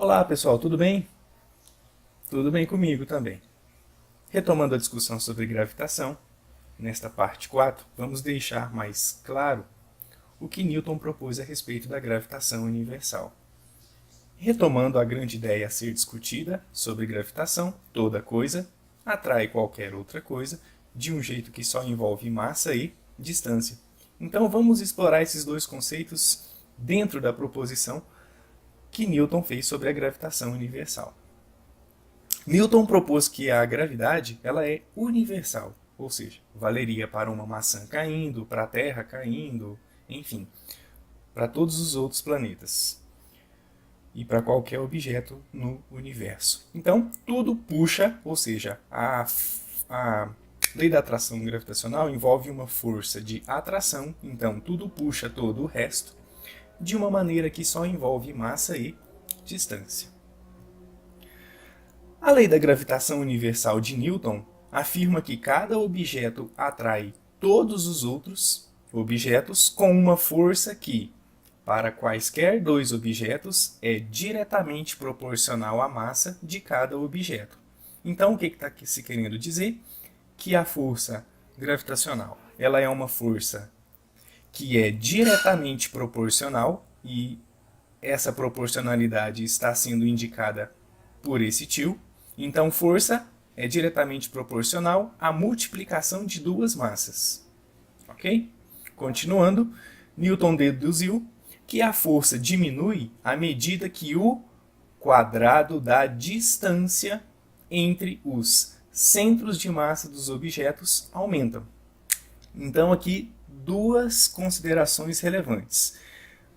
Olá pessoal, tudo bem? Tudo bem comigo também. Retomando a discussão sobre gravitação, nesta parte 4, vamos deixar mais claro o que Newton propôs a respeito da gravitação universal. Retomando a grande ideia a ser discutida sobre gravitação, toda coisa atrai qualquer outra coisa de um jeito que só envolve massa e distância. Então vamos explorar esses dois conceitos dentro da proposição que Newton fez sobre a gravitação universal. Newton propôs que a gravidade ela é universal, ou seja, valeria para uma maçã caindo, para a Terra caindo, enfim, para todos os outros planetas e para qualquer objeto no universo. Então, tudo puxa, ou seja, a lei da atração gravitacional envolve uma força de atração, então tudo puxa todo o resto, de uma maneira que só envolve massa e distância. A lei da gravitação universal de Newton afirma que cada objeto atrai todos os outros objetos com uma força que, para quaisquer dois objetos, é diretamente proporcional à massa de cada objeto. Então, o que está se querendo dizer? Que a força gravitacional ela é uma força que é diretamente proporcional, e essa proporcionalidade está sendo indicada por esse tio. Então, força é diretamente proporcional à multiplicação de duas massas. Ok? Continuando, Newton deduziu que a força diminui à medida que o quadrado da distância entre os centros de massa dos objetos aumentam. Então, aqui, duas considerações relevantes.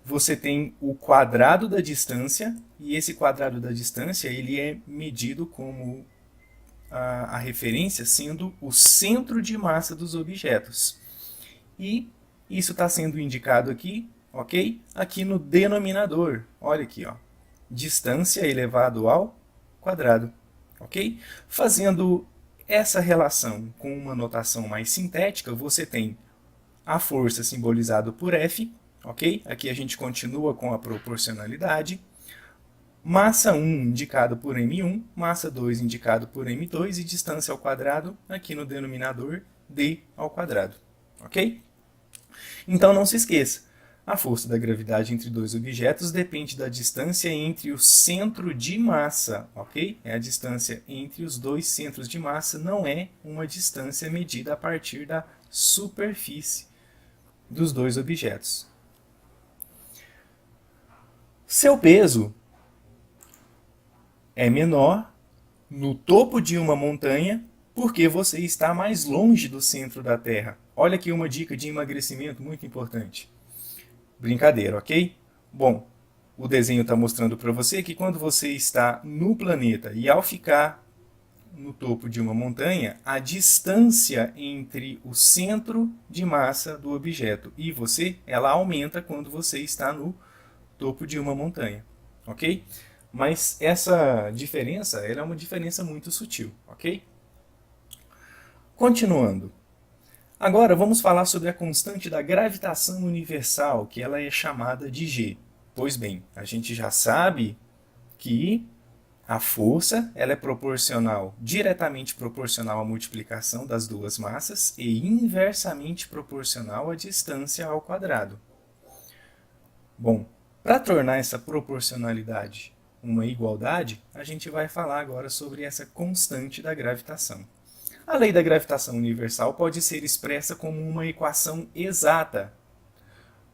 Você tem o quadrado da distância, e esse quadrado da distância ele é medido como a referência sendo o centro de massa dos objetos. E isso está sendo indicado aqui, ok? Aqui no denominador. Olha aqui, ó. Distância elevado ao quadrado, ok? Fazendo essa relação com uma notação mais sintética, você tem a força simbolizada por F, ok? Aqui a gente continua com a proporcionalidade. Massa 1 indicado por M1, massa 2 indicado por M2 e distância ao quadrado, aqui no denominador, d ao quadrado, ok? Então não se esqueça, a força da gravidade entre dois objetos depende da distância entre o centro de massa, ok? É a distância entre os dois centros de massa, não é uma distância medida a partir da superfície dos dois objetos. Seu peso é menor no topo de uma montanha porque você está mais longe do centro da Terra. Olha aqui uma dica de emagrecimento muito importante. Brincadeira, ok? Bom, o desenho está mostrando para você que quando você está no planeta e ao ficar no topo de uma montanha, a distância entre o centro de massa do objeto e você, ela aumenta quando você está no topo de uma montanha, ok? Mas essa diferença ela é uma diferença muito sutil, ok? Continuando. Agora vamos falar sobre a constante da gravitação universal, que ela é chamada de G. Pois bem, a gente já sabe que a força ela é proporcional, diretamente proporcional à multiplicação das duas massas e inversamente proporcional à distância ao quadrado. Bom, para tornar essa proporcionalidade uma igualdade, a gente vai falar agora sobre essa constante da gravitação. A lei da gravitação universal pode ser expressa como uma equação exata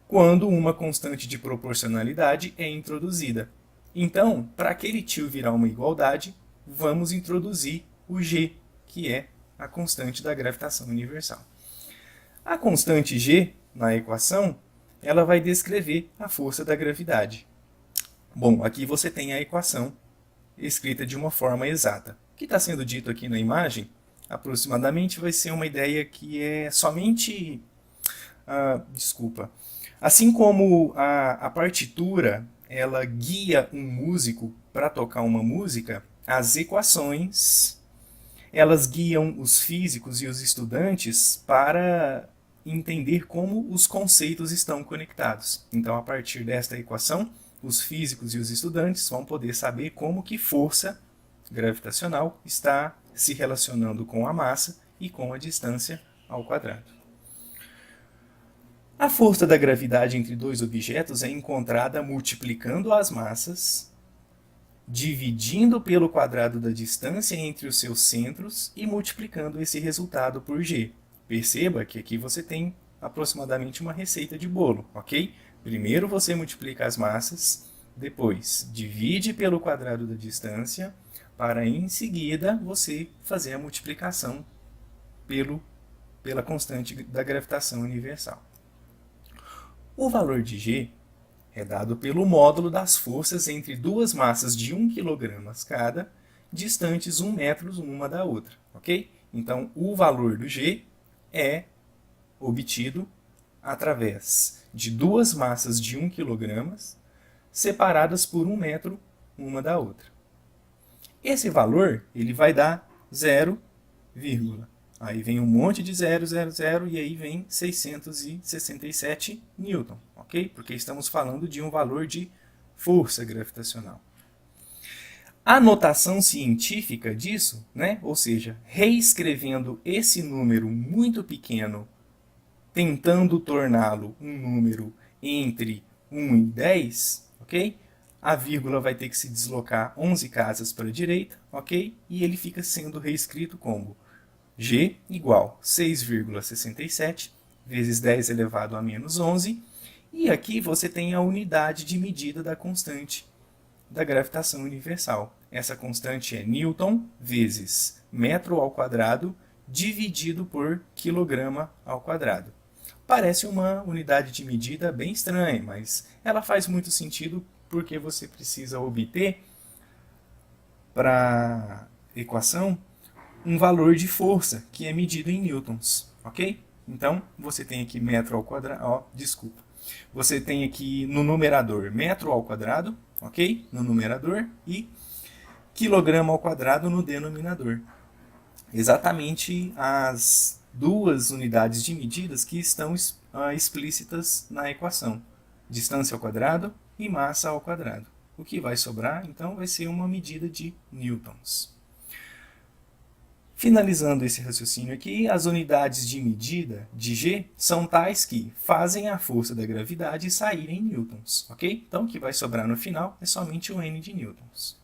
quando uma constante de proporcionalidade é introduzida. Então, para aquele tio virar uma igualdade, vamos introduzir o G, que é a constante da gravitação universal. A constante G, na equação, ela vai descrever a força da gravidade. Bom, aqui você tem a equação escrita de uma forma exata. O que está sendo dito aqui na imagem, aproximadamente, vai ser uma ideia que é somente... Assim como a partitura ela guia um músico para tocar uma música, as equações elas guiam os físicos e os estudantes para entender como os conceitos estão conectados. Então, a partir desta equação, os físicos e os estudantes vão poder saber como que força gravitacional está se relacionando com a massa e com a distância ao quadrado. A força da gravidade entre dois objetos é encontrada multiplicando as massas, dividindo pelo quadrado da distância entre os seus centros e multiplicando esse resultado por g. Perceba que aqui você tem aproximadamente uma receita de bolo, ok? Primeiro você multiplica as massas, depois divide pelo quadrado da distância, para em seguida você fazer a multiplicação pela constante da gravitação universal. O valor de g é dado pelo módulo das forças entre duas massas de 1 kg cada, distantes 1 metro uma da outra, ok? Então, o valor do g é obtido através de duas massas de 1 kg separadas por 1 metro uma da outra. Esse valor ele vai dar 0, aí vem um monte de 0, 0, 0 e aí vem 667 newton, ok? Porque estamos falando de um valor de força gravitacional. A notação científica disso, né? Ou seja, reescrevendo esse número muito pequeno, tentando torná-lo um número entre 1 e 10, ok? A vírgula vai ter que se deslocar 11 casas para a direita, ok? E ele fica sendo reescrito como g igual 6,67 vezes 10 elevado a menos 11. E aqui você tem a unidade de medida da constante da gravitação universal. Essa constante é Newton vezes metro ao quadrado dividido por quilograma ao quadrado. Parece uma unidade de medida bem estranha, mas ela faz muito sentido porque você precisa obter para a equação um valor de força que é medido em newtons, ok? Então, você tem aqui metro ao quadrado, você tem aqui no numerador metro ao quadrado, ok? No numerador e quilograma ao quadrado no denominador. Exatamente as duas unidades de medidas que estão explícitas na equação. Distância ao quadrado e massa ao quadrado. O que vai sobrar, então, vai ser uma medida de newtons. Finalizando esse raciocínio aqui, as unidades de medida de G são tais que fazem a força da gravidade sair em newtons, ok? Então, o que vai sobrar no final é somente o N de newtons.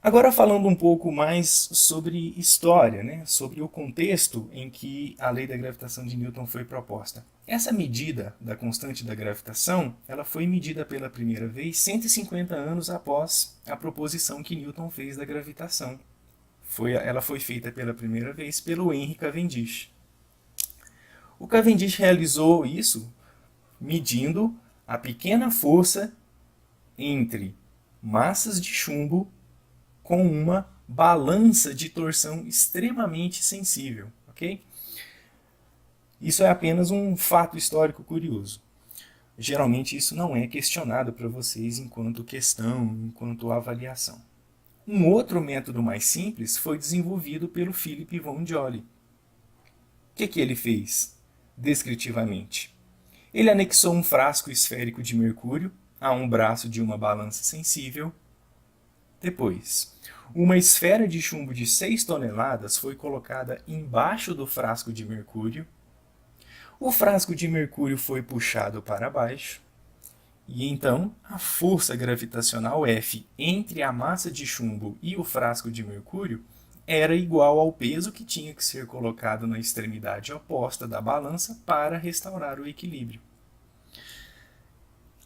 Agora falando um pouco mais sobre história, né? Sobre o contexto em que a lei da gravitação de Newton foi proposta. Essa medida da constante da gravitação, ela foi medida pela primeira vez 150 anos após a proposição que Newton fez da gravitação. Ela foi feita pela primeira vez pelo Henry Cavendish. O Cavendish realizou isso medindo a pequena força entre massas de chumbo com uma balança de torção extremamente sensível, ok? Isso é apenas um fato histórico curioso. Geralmente isso não é questionado para vocês enquanto questão, enquanto avaliação. Um outro método mais simples foi desenvolvido pelo Philip von Jolly. O que ele fez, descritivamente? Ele anexou um frasco esférico de mercúrio a um braço de uma balança sensível. Depois, uma esfera de chumbo de 6 toneladas foi colocada embaixo do frasco de mercúrio. O frasco de mercúrio foi puxado para baixo. E então, a força gravitacional F entre a massa de chumbo e o frasco de mercúrio era igual ao peso que tinha que ser colocado na extremidade oposta da balança para restaurar o equilíbrio.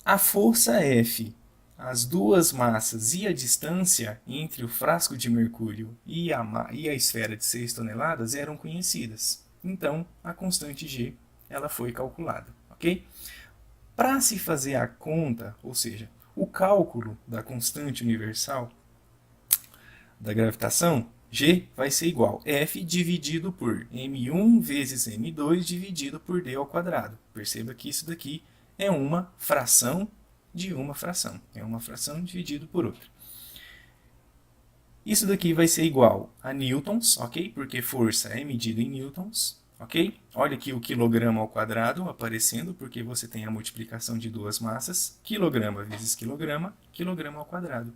A força F, as duas massas e a distância entre o frasco de mercúrio e a esfera de 6 toneladas eram conhecidas. Então, a constante G ela foi calculada, ok? Para se fazer a conta, ou seja, o cálculo da constante universal da gravitação, G vai ser igual a F dividido por M1 vezes M2 dividido por D ao quadrado. Perceba que isso daqui é uma fração de uma fração. É uma fração dividido por outra. Isso daqui vai ser igual a newtons, ok? Porque força é medida em newtons. ok? Olha aqui o quilograma ao quadrado aparecendo, porque você tem a multiplicação de duas massas, quilograma vezes quilograma, quilograma ao quadrado.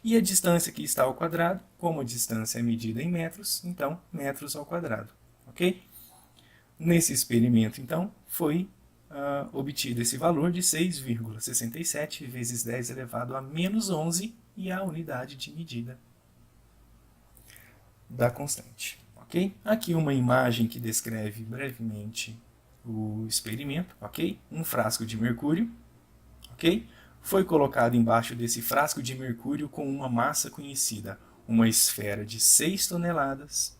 E a distância que está ao quadrado, como a distância é medida em metros, então metros ao quadrado, ok? Nesse experimento, então, foi obtido esse valor de 6,67 vezes 10 elevado a menos 11 e a unidade de medida da constante. Ok? Aqui uma imagem que descreve brevemente o experimento. Ok? Um frasco de mercúrio. Ok? Foi colocado embaixo desse frasco de mercúrio com uma massa conhecida, uma esfera de 6 toneladas.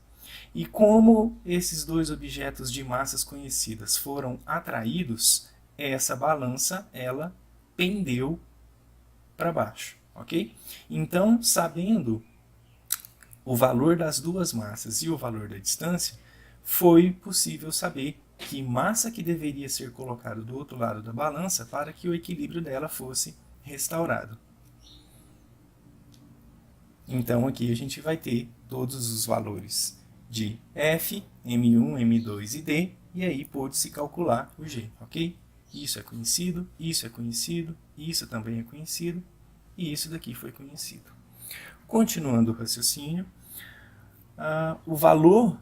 E como esses dois objetos de massas conhecidas foram atraídos, essa balança ela pendeu para baixo, ok? Então, sabendo o valor das duas massas e o valor da distância, foi possível saber que massa que deveria ser colocada do outro lado da balança para que o equilíbrio dela fosse restaurado. Então aqui a gente vai ter todos os valores de F, M1, M2 e D, e aí pôde-se calcular o G, ok? Isso é conhecido, isso também é conhecido, e isso daqui foi conhecido. Continuando o raciocínio, o valor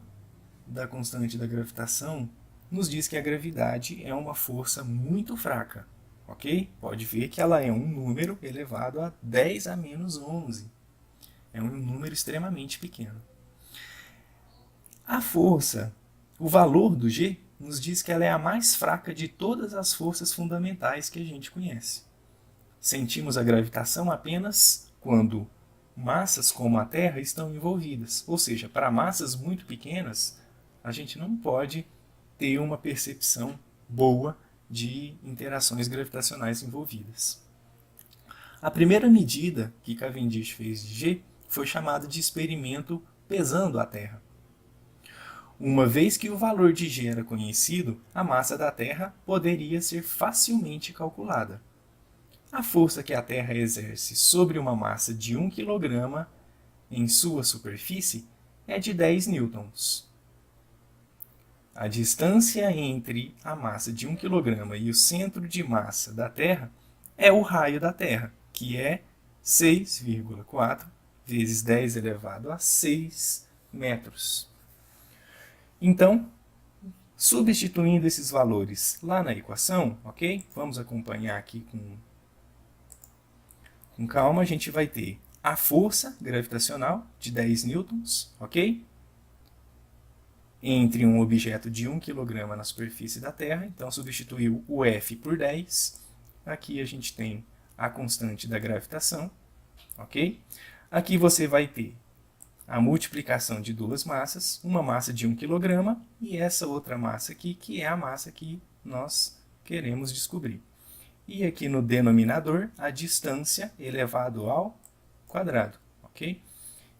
da constante da gravitação nos diz que a gravidade é uma força muito fraca, ok? Pode ver que ela é um número elevado a 10 a menos 11. É um número extremamente pequeno. A força, o valor do G, nos diz que ela é a mais fraca de todas as forças fundamentais que a gente conhece. Sentimos a gravitação apenas quando massas como a Terra estão envolvidas. Ou seja, para massas muito pequenas, a gente não pode ter uma percepção boa de interações gravitacionais envolvidas. A primeira medida que Cavendish fez de G foi chamada de experimento pesando a Terra. Uma vez que o valor de G era conhecido, a massa da Terra poderia ser facilmente calculada. A força que a Terra exerce sobre uma massa de 1 kg em sua superfície é de 10 newtons. A distância entre a massa de 1 kg e o centro de massa da Terra é o raio da Terra, que é 6,4 vezes 10 elevado a 6 metros. Então, substituindo esses valores lá na equação, ok? Vamos acompanhar aqui com calma. A gente vai ter a força gravitacional de 10 newtons, ok? Entre um objeto de 1 kg na superfície da Terra. Então, substituiu o F por 10. Aqui a gente tem a constante da gravitação, ok? Aqui você vai ter a multiplicação de duas massas, uma massa de 1 kg e essa outra massa aqui, que é a massa que nós queremos descobrir. E aqui no denominador, a distância elevado ao quadrado, ok?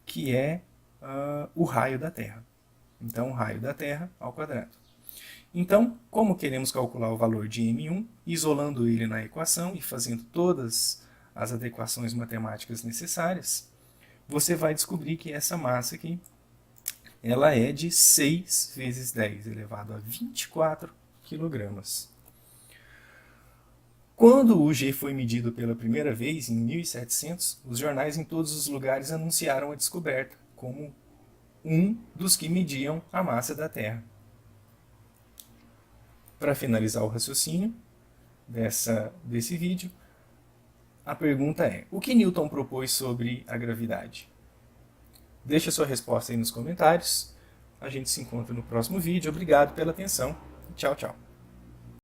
Que é o raio da Terra. Então, o raio da Terra ao quadrado. Então, como queremos calcular o valor de M1, isolando ele na equação e fazendo todas as adequações matemáticas necessárias, você vai descobrir que essa massa aqui, ela é de 6 vezes 10 elevado a 24 kg. Quando o G foi medido pela primeira vez, em 1700, os jornais em todos os lugares anunciaram a descoberta como um dos que mediam a massa da Terra. Para finalizar o raciocínio desse vídeo, a pergunta é: o que Newton propôs sobre a gravidade? Deixe a sua resposta aí nos comentários. A gente se encontra no próximo vídeo. Obrigado pela atenção. Tchau, tchau.